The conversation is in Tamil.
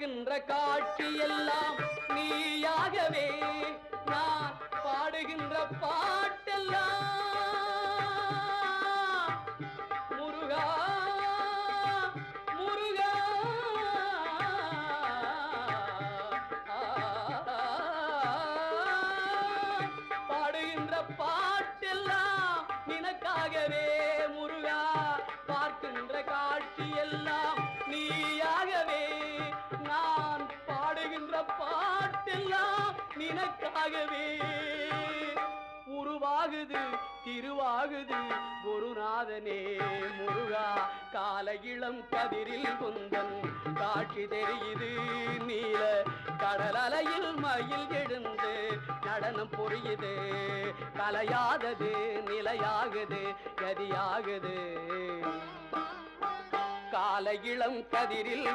பார்க்கின்ற காட்சி எல்லாம் நீயாகவே நான் பாடுகின்ற பாட்டெல்லாம் முருகா முருகா பாடுகின்ற பாட்டெல்லாம் நினக்காகவே முருகா பார்க்கின்ற காட்சி எல்லாம் நீயாகவே நான் பாடுகின்ற பாட்டெல்லாம் நினக்காகவே உருவாகுது திருவாகுது குருநாதனே முருகா கால இளம் கதிரில் குந்தன் காட்சி தெரியுது நீல கடல் அலையில் மயில் எழுந்து நடனம் புரியுது கலையாதது நிலையாகுது கதியாகுது கால இளம் கதிரில்